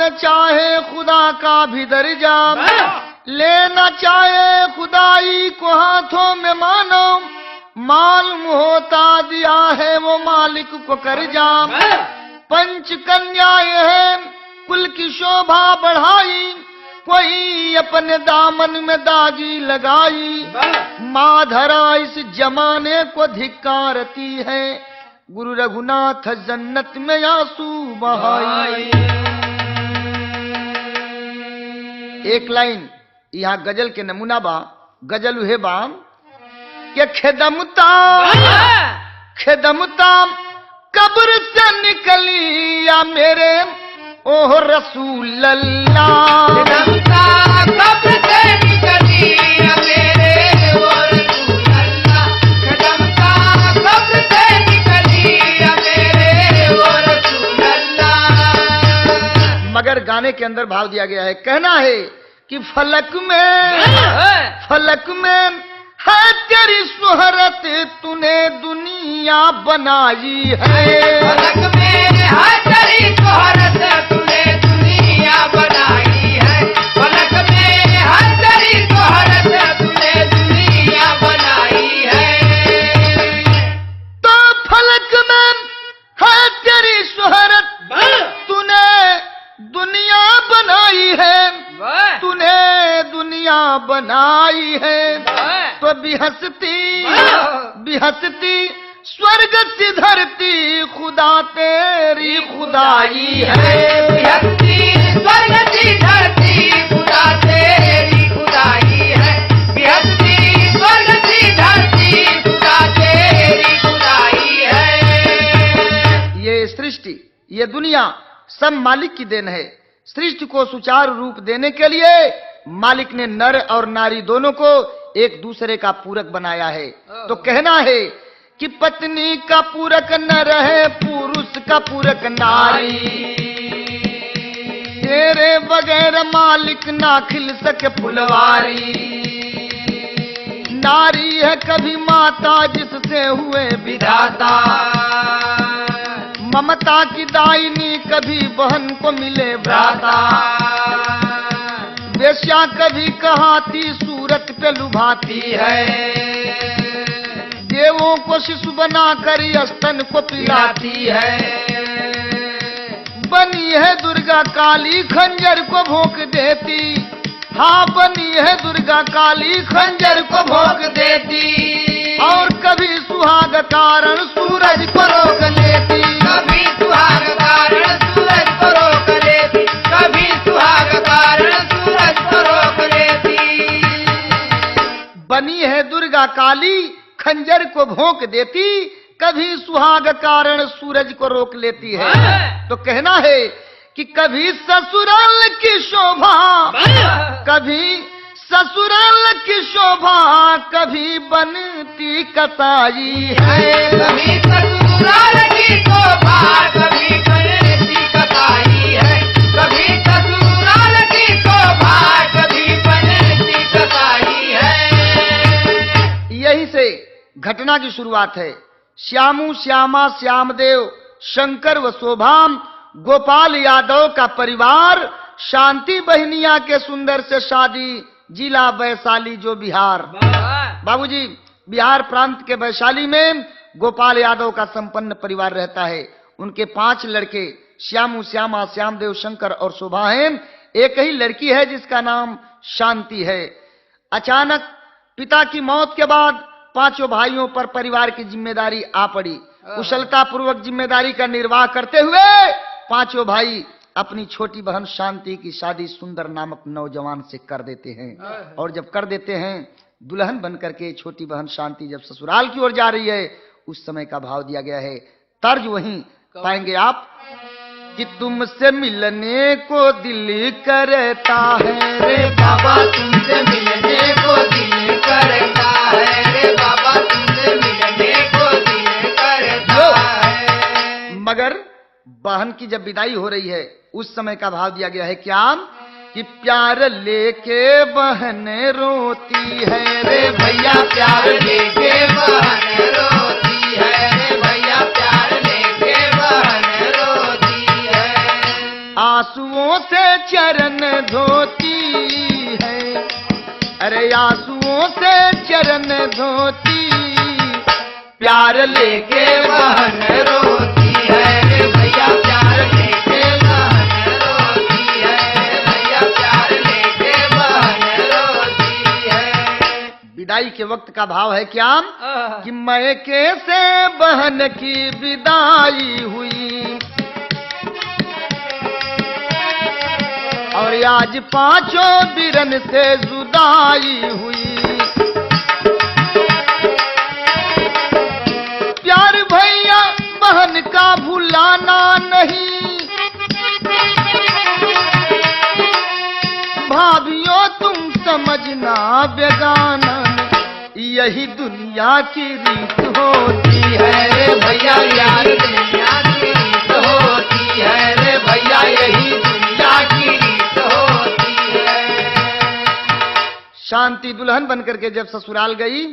न चाहे खुदा का भी दर्जा, लेना चाहे खुदाई को हाथों में मानो, मालूम होता दिया है वो मालिक को कर्जा। पंच कन्याएं हैं कुल की शोभा बढ़ाई, कोई अपने दामन में दागी लगाई। माधरा इस जमाने को धिक्कारती है, गुरु रघुनाथ जन्नत में आंसू बहाई। एक लाइन यहाँ गजल के नमूना बा। गजल उहे बा कि खेदमता खेदमता कब्र से निकली या मेरे ओह रसूल अल्लाह। खेदमता कब्र से निकली या मेरे ओह रसूल अल्लाह। खेदमता कब्र से निकली या मेरे ओह रसूल अल्लाह। मगर गाने के अंदर भाव दिया गया है, कहना है कि फलक में है तेरी शोहरत, तूने दुनिया बनाई है। फलक में है तेरी शोहरत, तूने दुनिया बनाई है। फलक में है तेरी शोहरत, तूने दुनिया बनाई है। तो फलक में है तेरी शोहरत, तूने दुनिया बनाई है, तूने दुनिया बनाई है। तो बिहसती स्वर्ग से धरती, खुदा तेरी खुदाई है। बिहसती स्वर्ग से धरती, खुदा तेरी खुदाई है। बिहसती स्वर्ग से धरती, खुदा तेरी खुदाई है। ये सृष्टि, ये दुनिया सब मालिक की देन है। सृष्टि को सुचारू रूप देने के लिए मालिक ने नर और नारी दोनों को एक दूसरे का पूरक बनाया है। तो कहना है कि पत्नी का पूरक नर है, पुरुष का पूरक नारी। तेरे बगैर मालिक ना खिल सके फुलवारी। नारी है कभी माता जिससे हुए विधाता, ममता की दायिनी कभी बहन को मिले भ्राता। वेश्या कभी कहाती सूरत पे लुभाती है, देवों को शिशु बना कर स्तन को पिलाती है। बनी है दुर्गा काली खंजर को भोंक देती, हाँ बनी है दुर्गा काली खंजर को भोंक देती। और कभी सुहाग कारण सूरज को रोक लेती, कभी सुहाग कारण सूरज को रोक लेती। कभी सुहाग कारण सूरज को रोक लेती। बनी है दुर्गा काली खंजर को भोंक देती, कभी सुहाग कारण सूरज को रोक लेती है। तो कहना है कि कभी ससुराल की शोभा, कभी ससुराल की शोभा, कभी बनती कसाई है। कभी ससुराल की शोभा, कभी बनती कसाई है। कभी ससुराल की शोभा, कभी बनती कसाई है। यही से घटना की शुरुआत है। श्यामू श्यामा श्यामदेव शंकर व शोभाम गोपाल यादव का परिवार शांति बहनिया के सुंदर से शादी, जिला वैशाली जो बिहार। बाबूजी, बिहार प्रांत के वैशाली में गोपाल यादव का संपन्न परिवार रहता है। उनके 5 लड़के श्यामू श्यामा श्यामदेव शंकर और शोभा हैं। एक ही लड़की है जिसका नाम शांति है। अचानक पिता की मौत के बाद 5 भाइयों पर परिवार की जिम्मेदारी आ पड़ी। कुशलता पूर्वक जिम्मेदारी का निर्वाह करते हुए 5 भाई अपनी छोटी बहन शांति की शादी सुंदर नामक नौजवान से कर देते हैं। और जब कर देते हैं, दुल्हन बनकर के छोटी बहन शांति जब ससुराल की ओर जा रही है, उस समय का भाव दिया गया है। तर्ज वहीं पाएंगे आप कि तुमसे मिलने को दिल करता है रे बाबा, तुमसे मिलने को दिल करता है रे बाबा, तुमसे मिलने को दिल करता है। मगर बहन की जब विदाई हो रही है, उस समय का भाव दिया गया है क्या कि प्यार लेके बहन रोती है रे भैया, प्यार लेके बहन रोती है रे भैया, प्यार लेके बहन रोती है। आंसुओं से से चरण धोती, प्यार लेके बहन रोती है रे भैया, प्यार लेके बहन रोती है भैया, प्यार लेके बहन रोती है। विदाई के वक्त का भाव है क्या कि मैके से बहन की विदाई हुई, और आज पांचों बिरन से जुदाई हुई। प्यार भैया बहन का भुलाना नहीं, भाभियों तुम समझना बेगाना नहीं, यही दुनिया की रीत होती है रे भैया, यार दुनिया की रीत होती है रे भैया, यही दुनिया की रीत होती है। शांति दुल्हन बनकर के जब ससुराल गई,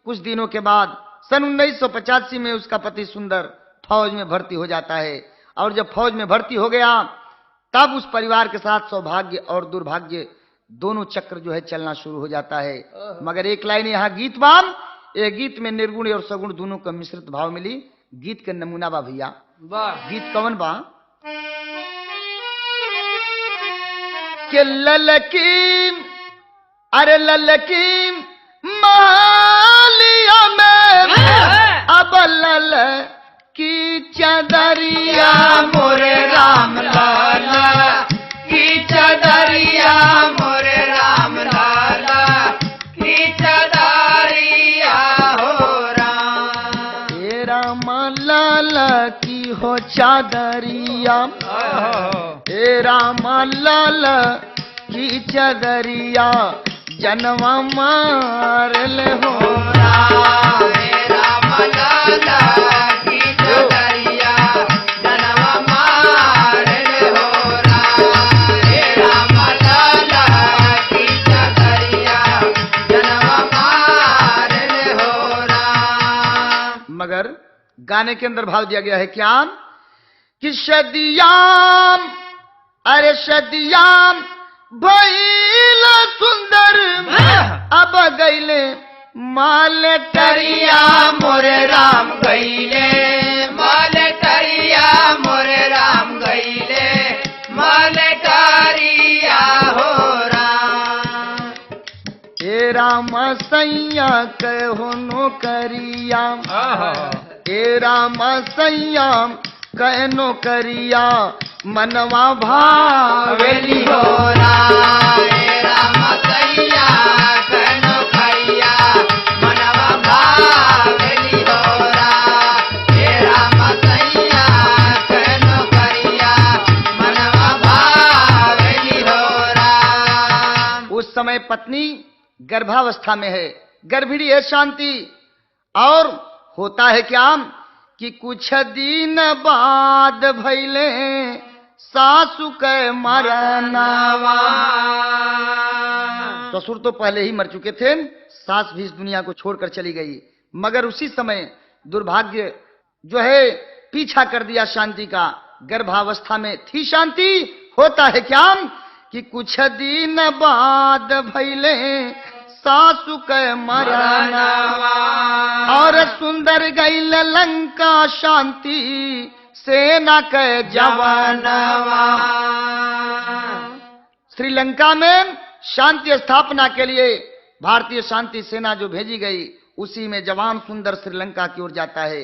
कुछ दिनों के बाद सन 1985 में उसका पति सुंदर फौज में भर्ती हो जाता है, और जब फौज में भर्ती हो गया तब उस परिवार के साथ सौभाग्य और दुर्भाग्य दोनों चक्र जो है चलना शुरू हो जाता है। मगर एक लाइन यहाँ गीत बाम, ये गीत में निर्गुण और सगुण दोनों का मिश्रित भाव मिली। गीत के नमूना बा भैया, गीत कौन बा के ललकी, अरे ललकी मालिया में अब लल की चदरिया मोरे राम लाला की चदरिया, मोरे राम लाला की चदरिया हो राम। हे राम लाला की हो चादरिया, हे राम लाला की चदरिया, जनवा मार ले हो राम। हे राम लाला की चदरिया, जनवा मार ले हो राम। हे राम लाला की चदरिया, जनवा मार ले हो राम। मगर गाने के अंदर भाव दिया गया है क्या कि सदियाम, अरे सदियाम भइल सुंदर, अब गईले माल टरिया मोरे राम गईले, माल टरिया मोरे राम गईले, माल टरिया हो राम। हे राम सैया कहो नौकरिया, हे राम सैया कह नौकरिया, मनवा भावेली हो राम। हे राम सैया कह नौकरिया, मनवा भावेली हो राम। हे राम सैया कह नौकरिया, मनवा भावेली हो राम। उस समय पत्नी गर्भावस्था में है, गर्भिणी है शांति, और होता है क्या कि कुछ दिन बाद भैले सासु के मरनवा। ससुर तो पहले ही मर चुके थे, सास भी इस दुनिया को छोड़कर चली गई, मगर उसी समय दुर्भाग्य जो है पीछा कर दिया शांति का। गर्भावस्था में थी शांति, होता है क्या कि कुछ दिन बाद भैले सासु के मरनवा, और सुंदर गईल लंका शांति सेना के जवानवा। श्रीलंका में शांति स्थापना के लिए भारतीय शांति सेना जो भेजी गई, उसी में जवान सुंदर श्रीलंका की ओर जाता है।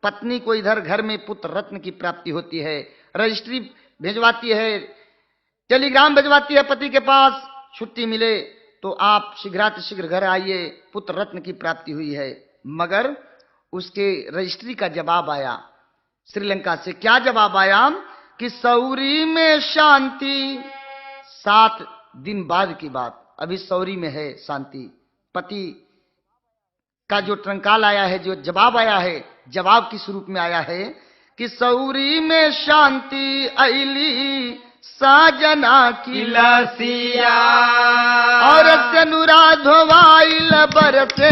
पत्नी को इधर घर में पुत्र रत्न की प्राप्ति होती है, रजिस्ट्री भेजवाती है, टेलीग्राम भेजवाती है पति के पास, छुट्टी मिले तो आप शीघ्रातिशीघ्र घर आइए, पुत्र रत्न की प्राप्ति हुई है। मगर उसके रजिस्ट्री का जवाब आया श्रीलंका से। क्या जवाब आया कि सौरी में शांति, 7 दिन बाद की बात, अभी सौरी में है शांति। पति का जो ट्रंकाल आया है, जो जवाब आया है, जवाब किस रूप में आया है कि सौरी में शांति अली साजना की लसिया, और सेनुरा धोवाइल बरसे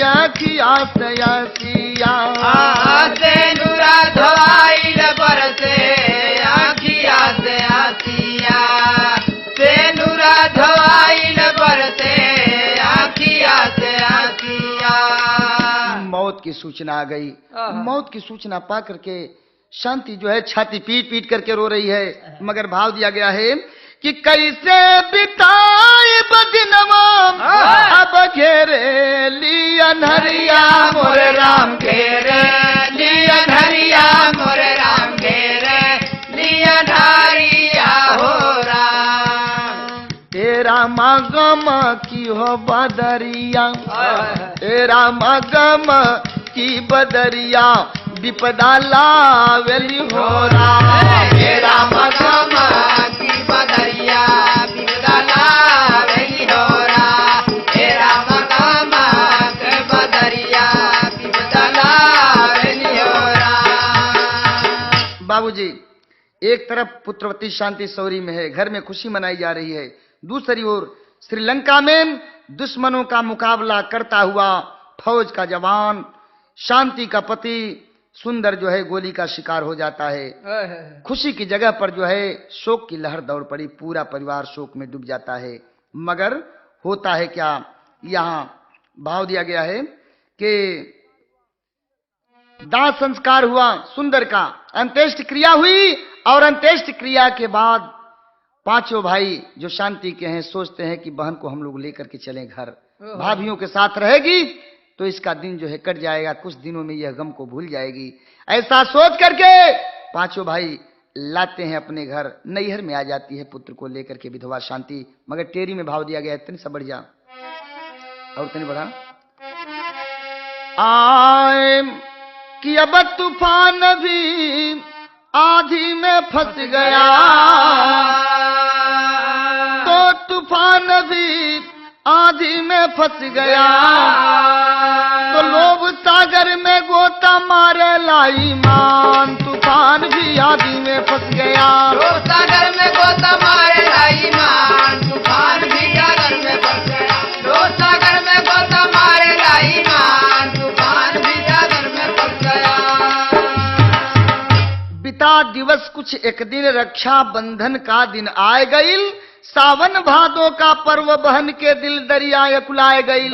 अखिया से अखिया, सेनुरा धोवाइल बरसे अखिया से अखिया, सेनुरा धोवाइल बरसे अखिया से सूचना आ गई। मौत की सूचना पा करके शांति जो है छाती पीट पीट करके रो रही है, मगर भाव दिया गया है कि कैसे बिताए बदिनवा अब घेरे लियन हरिया मोरे राम घेरे लियन हरिया मोरे राम घेरे लियन हरिया हो राम। तेरा मगम की हो बदरिया, तेरा मगम की बदरिया विपदा लावेली हो राम। तेरा मगम की बदरिया विपदा लावेली हो राम। तेरा मगम की बदरिया विपदा लावेली हो राम। बाबूजी, एक तरफ पुत्रवती शांति सौरी में है, घर में खुशी मनाई जा रही है, दूसरी ओर श्रीलंका में दुश्मनों का मुकाबला करता हुआ फौज का जवान शांति का पति सुंदर जो है गोली का शिकार हो जाता है। खुशी की जगह पर जो है शोक की लहर दौड़ पड़ी, पूरा परिवार शोक में डूब जाता है। मगर होता है क्या, यहाँ भाव दिया गया है कि दाह संस्कार हुआ सुंदर का, अंत्येष्ट क्रिया हुई और अंत्येष्ट क्रिया के बाद पांचों भाई जो शांति के हैं सोचते हैं कि बहन को हम लोग लेकर के चलें घर, भाभियों के साथ रहेगी तो इसका दिन जो है कट जाएगा, कुछ दिनों में यह गम को भूल जाएगी। ऐसा सोच करके पांचों भाई लाते हैं अपने घर, नैहर में आ जाती है पुत्र को लेकर के विधवा शांति। मगर टेरी में भाव दिया गया, इतनी सा बढ़ जा और इतनी बढ़ा आए कि अब तूफान भी आधी में फंस गया, तो तूफान भी आधी में फंस गया, तो लोभ सागर में गोता मारे लाई मान, तूफान भी आधी में फंस गया। लोभ सागर में गोता मारे लाई मान, तूफान भी सागर में फंस गया। लोभ सागर में गोता मारे लाई मान, तूफान भी सागर में फंस गया। बिता दिवस कुछ एक दिन रक्षा बंधन का दिन आए गईल, सावन भादों का पर्व बहन के दिल दरिया कुलाए गई।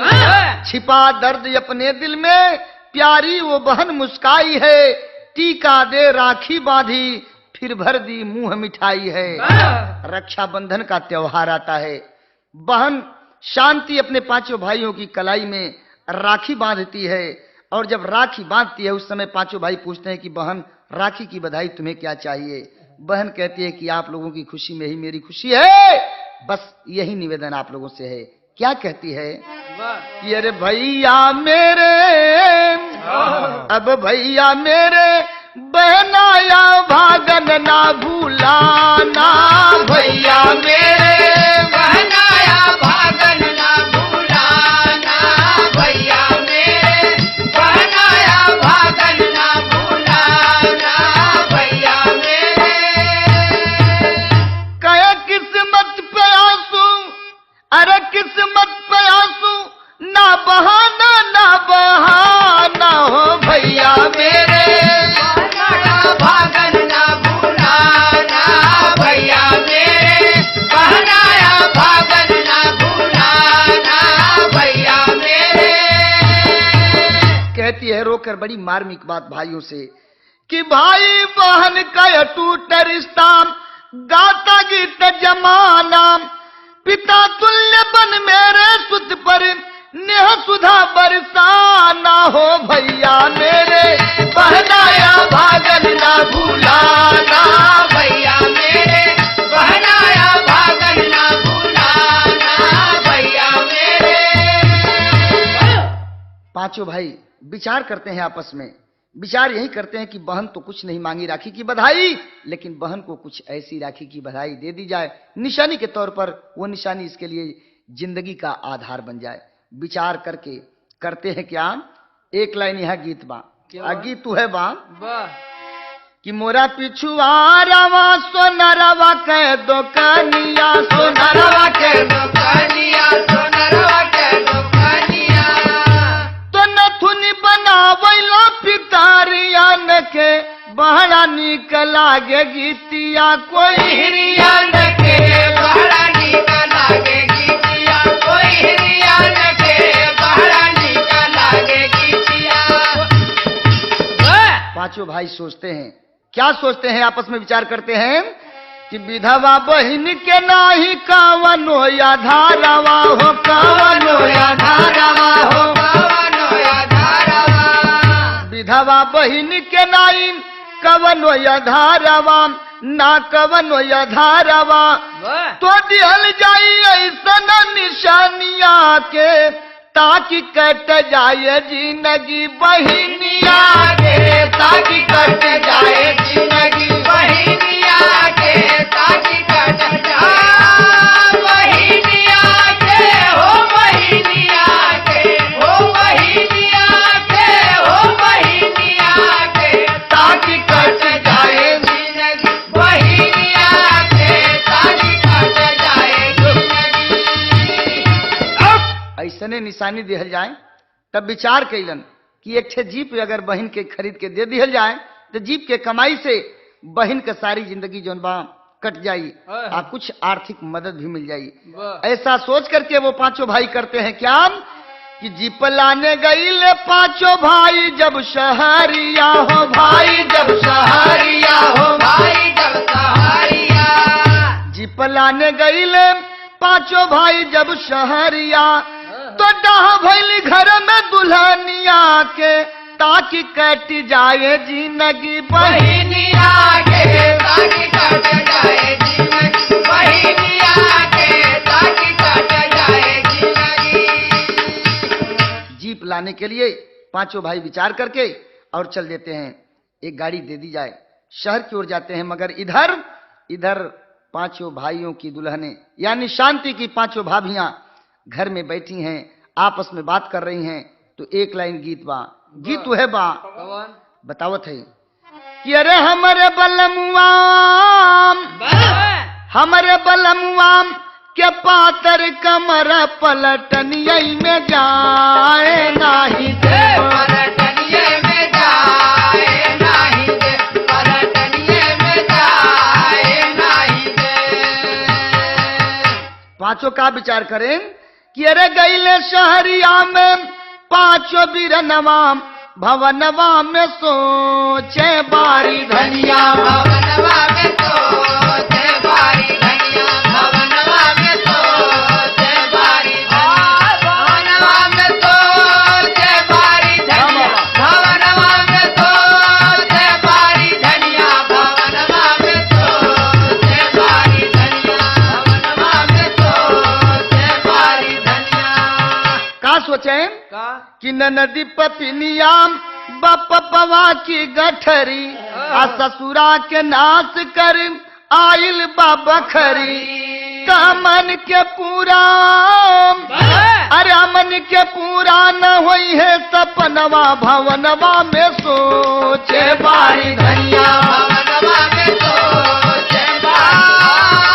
छिपा दर्द अपने दिल में प्यारी वो बहन मुस्काई है, टीका दे राखी बांधी फिर भर दी मुंह मिठाई है। रक्षा बंधन का त्योहार आता है, बहन शांति अपने पांचों भाइयों की कलाई में राखी बांधती है, और जब राखी बांधती है उस समय पांचों भाई पूछते हैं कि बहन राखी की बधाई तुम्हें क्या चाहिए। बहन कहती है कि आप लोगों की खुशी में ही मेरी खुशी है, बस यही निवेदन आप लोगों से है। क्या कहती है, ये रे भैया मेरे, अब भैया मेरे बहनाया भागन ना भूलाना, भैया मेरे बहनाया भागन ना भूलाना, भैया मेरे बहनाया भागन ना भूलाना, भैया मेरे। कहे किस्मत पे आंसू, अरे किस्मत पे आंसू ना बहाना ना बहाना हो भैया मेरे, बहनाया भागन ना भूलाना, भैया मेरे बहनाया भागन ना भूलाना, भैया मेरे। कहती है रोकर बड़ी मार्मिक बात भाइयों से कि भाई बहन का यह टूट रिश्ता, गाता गीत जमाना, पिता तुल्य बन मेरे सुत पर नेह सुधा बरसाना हो भैया मेरे, बहनाया भागन ना भूलाना, भैया मेरे बहनाया भागन ना भूलाना, भैया मेरे। पांचों भाई विचार करते हैं आपस में, विचार यही करते हैं कि बहन तो कुछ नहीं मांगी राखी की बधाई, लेकिन बहन को कुछ ऐसी राखी की बधाई दे दी जाए निशानी के तौर पर, वो निशानी इसके लिए जिंदगी का आधार बन जाए। विचार करके करते हैं क्या, एक लाइन यहाँ गीत बा, गीत तू है बा कि मोरा पिछुआरवा सोनरवा के दुकानिया, सोनरवा के दुकानिया, सोनरवा के दुकानिया, तो नथुनी बनावैलो पितारिया न के बहरा निक लागे गीतिया, कोई हिरिया न के बहरा निक लागे गीतिया, कोई हिरिया न के बहरा निक लागे गीतिया, पांचों भाई सोचते हैं, क्या सोचते हैं, आपस में विचार करते हैं कि विधवा बहिन के नाही कावनो या धारावा हो, कावनो या धारावा हो, विधवा बहिन के नाही कवनो या धारावा, ना कवनो या धारावा, तो दिहल जाई ऐसन निशानिया के ताकि कट जाए जिंदगी बहिनिया के, ताकि कट जाए जिंदगी बहिनिया के, ताकि कट जाए बहिनिया के, हो बहिनिया के, हो बहिनिया के, हो बहिनिया के, ताकि कट जाए जिंदगी बहिनिया के, ताकि कट जाए जिंदगी। ऐसने निशानी दिहल जाए। तब विचार कैलन कि एक ठे जीप अगर बहन के खरीद के दे दिहल जाए तो जीप के कमाई से बहन के सारी जिंदगी जौन बा कट जाई और कुछ आर्थिक मदद भी मिल जाई। ऐसा सोच करके वो पांचों भाई करते हैं क्या कि जीप लाने गई ले पांचों भाई जब शहरिया हो, भाई जब शहरिया हो, भाई जब सहारिया, जीप लाने गई ले पांचों भाई जब शहरिया, तो डाह भैली घर में दुल्हनिया के ताकि कट जाए जिंदगी बहिनिया के, ताकि कट जाए जिंदगी बहिनिया के, ताकि कट जाए जिंदगी। जीप लाने के लिए पांचों भाई विचार करके और चल देते हैं, एक गाड़ी दे दी जाए, शहर की ओर जाते हैं। मगर इधर इधर पांचों भाइयों की दुल्हने यानी शांति की पांचों भाभियां घर में बैठी हैं, आपस में बात कर रही हैं। तो एक लाइन गीत बा, गीत है बा बतावत है कि अरे हमारे बलमुआ के पातर कमर पलटनिया में जाए नाही दे, पलटनिए में जाए नाही दे, पलटनिए में जाए नाही दे। पांचों का विचार करें कि अरे गईले शहरिया में पांचों बिरनवा भवनवा में सोचे बारी धनिया, भवनवा में सोचे बारी धनिया, भवनवा में सोचे बारी धनिया, भवनवा में सोचे बारी धनिया, भवनवा में सोचे बारी धनिया, भवनवा में सोचे बारी धनिया, भवनवा में सोचे बारी धनिया। का सोचे कि नदी पत्निया बपवा की गठरी आ ससुरा के नाश कर आइल बखरी, कामन के पूरा अरे अमन के पूरा न होई है सपनवा, भवनवा में सोचे बारी धनिया, भवनवा में सोचे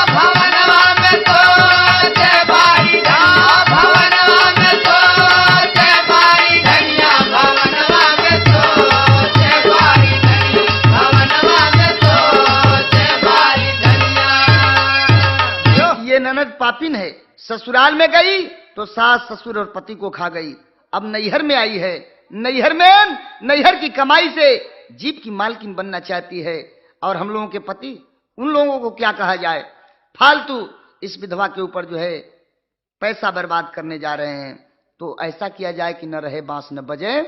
भवनवा में सोचे बारी धनिया, भवनवा में सोचे बारी धनिया, भवनवा में सोचे बारी धनिया, भवनवा में सोचे बारी धनिया। ये ननद पापिन है, ससुराल में गई तो सास ससुर और पति को खा गई। अब नैहर में आई है, नैहर की कमाई से जीप की मालकिन बनना चाहती है। और हम लोगों के पति, उन लोगों को क्या कहा जाए, फालतू इस विधवा के ऊपर जो है पैसा बर्बाद करने जा रहे हैं। तो ऐसा किया जाए कि न रहे बांस न बजे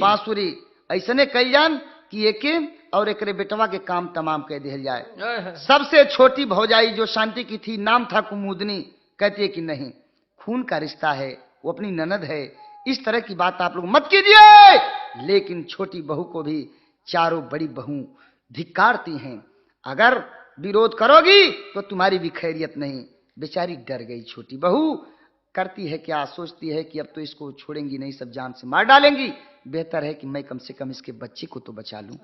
बांसुरी, ऐसने कही जान कि एक और एकरे बेटवा के काम तमाम कह दिया जाए। सबसे छोटी भौजाई जो शांति की थी, नाम था कुमुदनी, कहती है कि नहीं, खून का रिश्ता है, वो अपनी ननद है, इस तरह की बात आप लोग मत कीजिए। लेकिन छोटी बहू को भी चारों बड़ी बहू धिक्कारती हैं, अगर विरोध करोगी तो तुम्हारी भी खैरियत नहीं। बेचारी डर गई छोटी बहू, करती है क्या, सोचती है कि अब तो इसको छोड़ेंगी नहीं, सब जान से मार डालेंगी, बेहतर है कि मैं कम से कम इसके बच्चे को तो बचा लूं।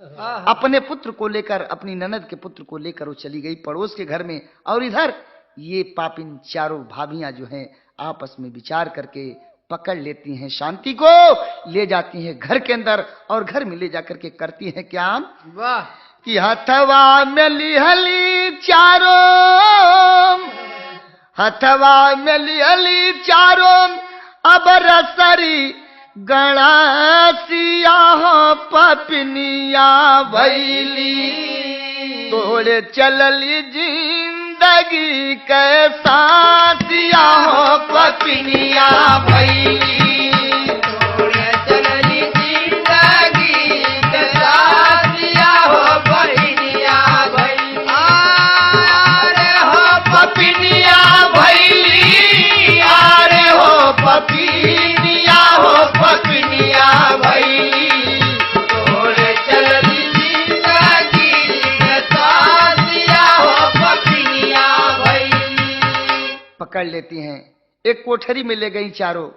अपने पुत्र को लेकर, अपनी ननद के पुत्र को लेकर वो चली गई पड़ोस के घर में। और इधर ये पापिन चारों भाभियां जो हैं आपस में विचार करके पकड़ लेती हैं शांति को, ले जाती हैं घर के अंदर, और घर में ले जाकर के करती हैं क्या, वाह, कि हथवा में लिहली चारों, हथवा में लिहली चारों अब रसरी गणासिया हो पपनिया भैली, तोड़े चलली जिंदगी कैसा सिया हो पपनिया भैली। तोड़े चलली जिंदगी कैसा सिया हो पपनिया भैली। अरे हो पपनिया भैली, अरे हो पपनिया हो पपनिया भैली। तोड़े चलली जिंदगी कैसा सिया हो पपनिया भैली। पकड़ लेती हैं, एक कोठरी में ले गई चारों,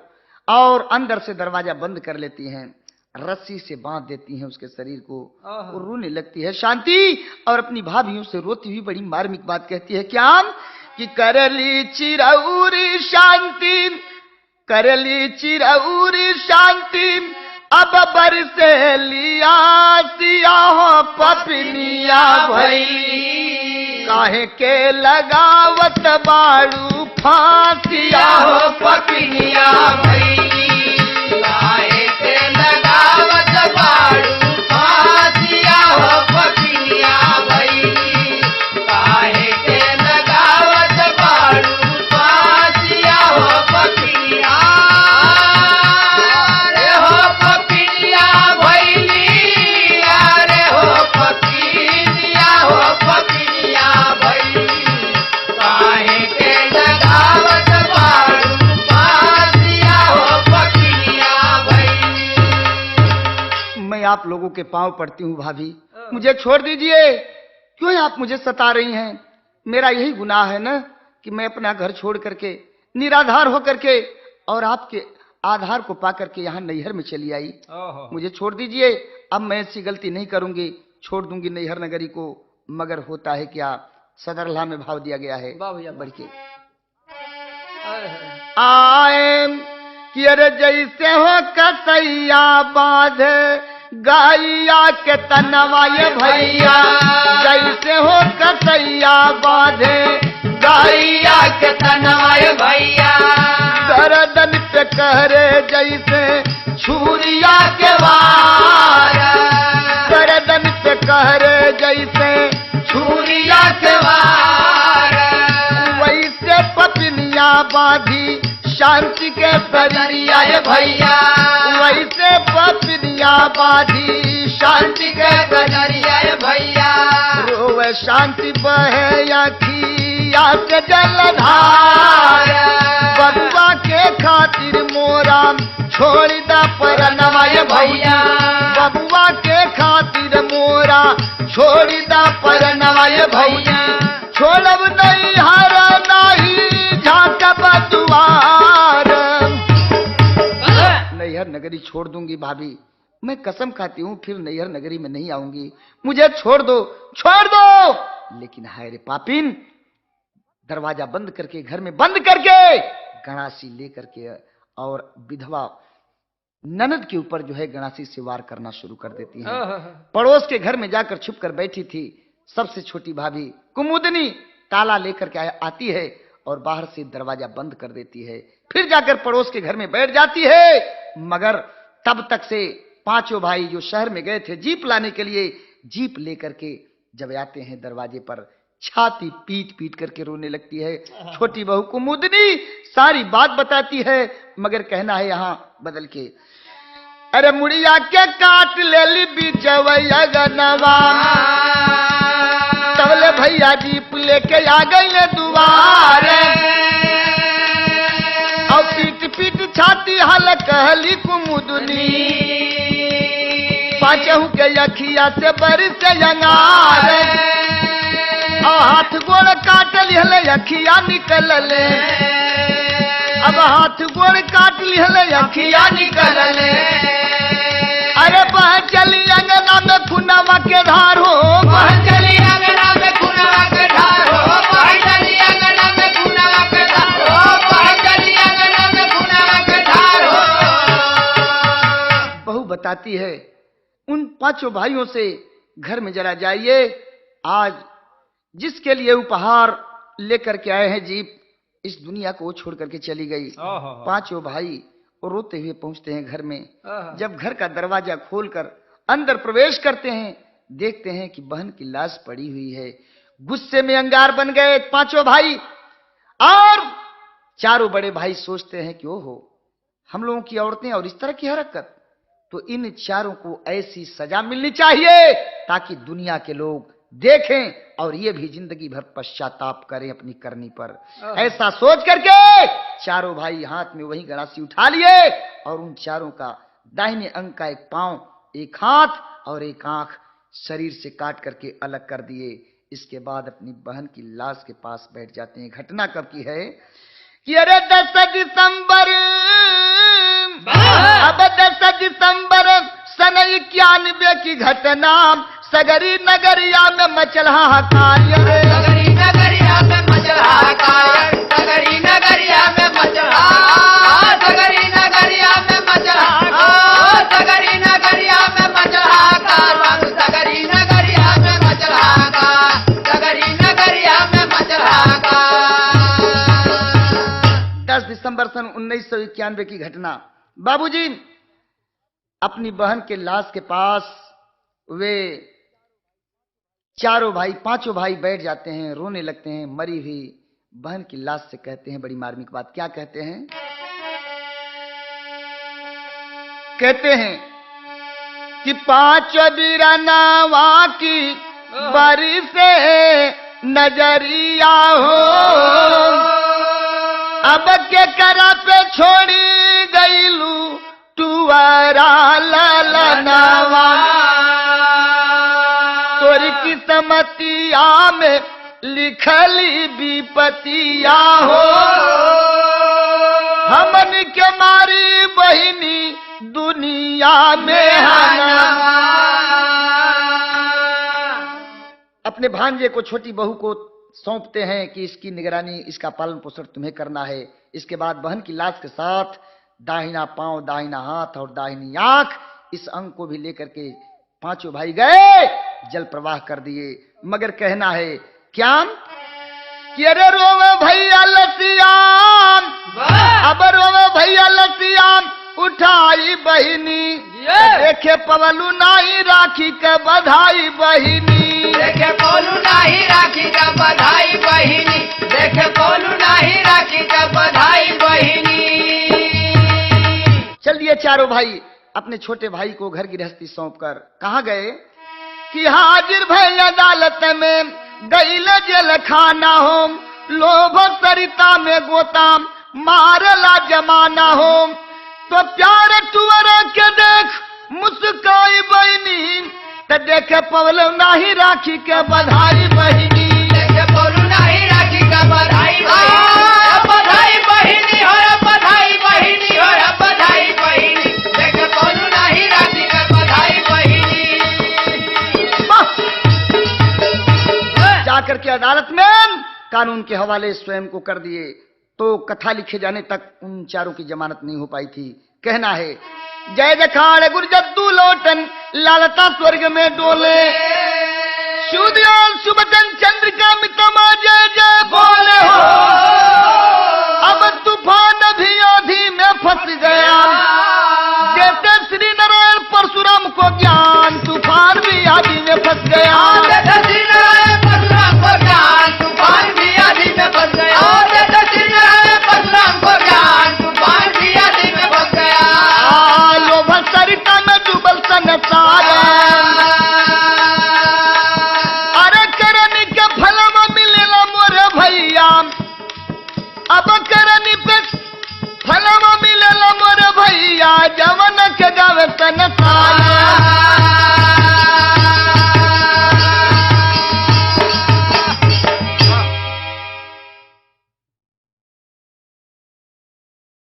और अंदर से दरवाजा बंद कर लेती हैं, रस्सी से बांध देती हैं उसके शरीर को, और रोने लगती है शांति, और अपनी भाभियों से रोती हुई बड़ी मार्मिक बात कहती है। क्या? कि करली चिरौरी शांति, करली चिरौरी शांति, अब बरसे लिया सिया हो पपनिया भैली। काहे के लगावत बाड़ू फांसिया हो पपनिया भैली। काहे के लगावत बाड़ू फांसिया हो पपनिया भैली। काहे के लगावत बाड़ू फांसिया हो पपनिया। अरे हो पपनिया भैली, अरे हो पपनिया हो पपनिया भैली। काहे के लगावत बाड़ू फांसिया हो पपनिया भैली। मैं आप लोगों के पांव पड़ती हूँ भाभी, मुझे छोड़ दीजिए। क्यों आप मुझे सता रही हैं? मेरा यही गुनाह है ना कि मैं अपना घर छोड़ करके, निराधार होकर के, और आपके आधार को पा करके यहाँ नैहर में चली आई। मुझे छोड़ दीजिए, अब मैं ऐसी गलती नहीं करूंगी, छोड़ दूंगी नैहर नगरी को। मगर होता है क्या, सदरला में भाव दिया गया है बढ़ के। आए कि अरे जैसे हो कसैया बाध गाइया के तनवा ये भैया, जैसे हो कसैया बाधे गाइया के तनवा ये भैया। गर्दन पे कहरे जैसे छुरिया के वार, गर्दन पे कहरे जैसे छुरिया के वार। वैसे पपनिया बाधी शांति के सरिया ये भैया, वैसे पपनिया बाधी शांति के गजरिया भैया। रोवे शांति बहे अखिया से जलधार, बबुआ के खातिर मोरा छोड़ दा परनवा ये भैया, बबुआ के खातिर मोरा छोड़ दा परनवा ये भैया। छोड़ब नहीं हर नहीं झांकब दुआर, नैहर नगरी छोड़ दूंगी भाभी, मैं कसम खाती हूँ फिर नैहर नगरी में नहीं आऊंगी, मुझे छोड़ दो, छोड़ दो। लेकिन हाय रे पापिन, दरवाजा बंद करके, घर में बंद करके, गणासी लेकर के और विधवा ननद के ऊपर जो है गणासी से वार करना शुरू कर देती है। पड़ोस के घर में जाकर छुप कर बैठी थी सबसे छोटी भाभी कुमुदनी, ताला लेकर के आती है और बाहर से दरवाजा बंद कर देती है। फिर जाकर पड़ोस के घर में बैठ जाती है। मगर तब तक से पांचों भाई जो शहर में गए थे जीप लाने के लिए, जीप लेकर के जब आते हैं दरवाजे पर, छाती पीट पीट करके रोने लगती है। छोटी बहू कुमुदनी सारी बात बताती है, मगर कहना है यहाँ बदल के, अरे मुड़िया के काट ले ली बिचवैया गनवा, तबले भैया जीप लेके आ गई ले दुआरे, और पीट पीट छाती हल कहली कुमुदनी, पाचहू के अखिया से बरस अंगार, और हाथ गोड़ काट लिहले अखिया निकल ले, अब हाथ गोड़ काट लिहले अखिया निकल ले, अरे बह चली अंगना में खुनवा के धार हो, बह चली अंगना में खुनवा के धार हो, बह चली अंगना में खुनवा के धार हो, बह चली अंगना में खुनवा के धार हो। बहू बताती है उन पांचों भाइयों से, घर में जरा जाइए, आज जिसके लिए उपहार लेकर के आए हैं जीप, इस दुनिया को छोड़ करके चली गई। पांचों भाई और रोते हुए पहुंचते हैं घर में। जब घर का दरवाजा खोलकर अंदर प्रवेश करते हैं, देखते हैं कि बहन की लाश पड़ी हुई है। गुस्से में अंगार बन गए पांचों भाई, और चारों बड़े भाई सोचते हैं कि ओहो, हम लोगों की औरतें और इस तरह की हरकत, तो इन चारों को ऐसी सजा मिलनी चाहिए ताकि दुनिया के लोग देखें और ये भी जिंदगी भर पश्चाताप करें अपनी करनी पर। ऐसा सोच करके चारों भाई हाथ में वही गड़ासी उठा लिए और उन चारों का दाहिने अंग का एक पांव, एक हाथ और एक आंख शरीर से काट करके अलग कर दिए। इसके बाद अपनी बहन की लाश के पास बैठ जाते हैं। घटना कब की है कि अरे 10 दिसंबर, अब 10 दिसंबर सन 91 की घटना, सगरी नगरिया में मचल हाहाकार। सगरी नगरिया में मचल हाहाकार, सगरी नगरिया में मचल हाहाकार, सगरी नगरिया में मचल हाहाकार, सगरी नगरिया में मचल हाहाकार, सगरी नगरिया में मचल हाहाकार, सगरी नगरिया में मचल हाहाकार। 10 दिसंबर सन 1991 की घटना। बाबूजी अपनी बहन के लाश के पास वे चारों भाई, पांचों भाई बैठ जाते हैं, रोने लगते हैं। मरी हुई बहन की लाश से कहते हैं बड़ी मार्मिक बात। क्या कहते हैं? कहते हैं कि 5 बिरनवा की बारी से नजरिया हो, अब के करा पे छोड़ी गईलू तुअरा ललनवा, तोरी किस्मतिया में लिखली विपतिया हो, हमन के मारी बहिनी दुनिया में हना। अपने भांजे को, छोटी बहू को सौंपते हैं कि इसकी निगरानी, इसका पालन पोषण तुम्हें करना है। इसके बाद बहन की लाश के साथ दाहिना पांव, दाहिना हाथ और दाहिनी आंख, इस अंग को भी लेकर के पांचों भाई गए, जल प्रवाह कर दिए। मगर कहना है क्या कि अरे रोवे भैया लसियाम, अब रोवे भैया लसियाम, उठाई बहिनी, देखे पवलू नाही राखी के बधाई बहिनी, देखे बोलू नाही राखी का बधाई बहिनी, देखे बोलू नाही राखी का बधाई बहिनी। चलिए चारों भाई अपने छोटे भाई को घर गृहस्थी सौंपकर कहाँ गए कि हाजिर भई अदालत में, गईल जेल खाना हो, लोभ सरिता में गोता मारला जमाना हो, तो प्यार तुअर के देख मुस्काई बहिनी, तो देखे पवलो नाही राखी के बधाई बहिनी, देखे बोलू नाही राखी का बधाई बहिनी, बधाई बहिनी हो, बधाई बहिनी हो, बधाई बहिनी, देखे बोलू नाही राखी का बधाई बहिनी। जाकर के अदालत में कानून के हवाले स्वयं को कर दिए। तो कथा लिखे जाने तक उन चारों की जमानत नहीं हो पाई थी। कहना है जय जखाड़ गुरजद्दू लोटन, लालता स्वर्ग में डोले, सूर्योल सुबचन चंद्रिका मितमा जय जय बोले हो, अब तूफान भी आधी में फंस गया, जैसे श्री नारायण परशुराम को ज्ञान, तूफान भी आधी में फंस गया, जैसे श्री नारायण परशुराम को ज्ञान, तूफान भी आधी में फंस गया, जैसे श्री नारायण परशुराम को ज्ञान, तूफान भी आधी में फंस गया, लोभ सरिता में डूबल संसार, अरे करनी के फल में मिलेला मोरे भैया, अब करनी पे फल में मिलेला मोरे भैया, जवन के गावे संसार।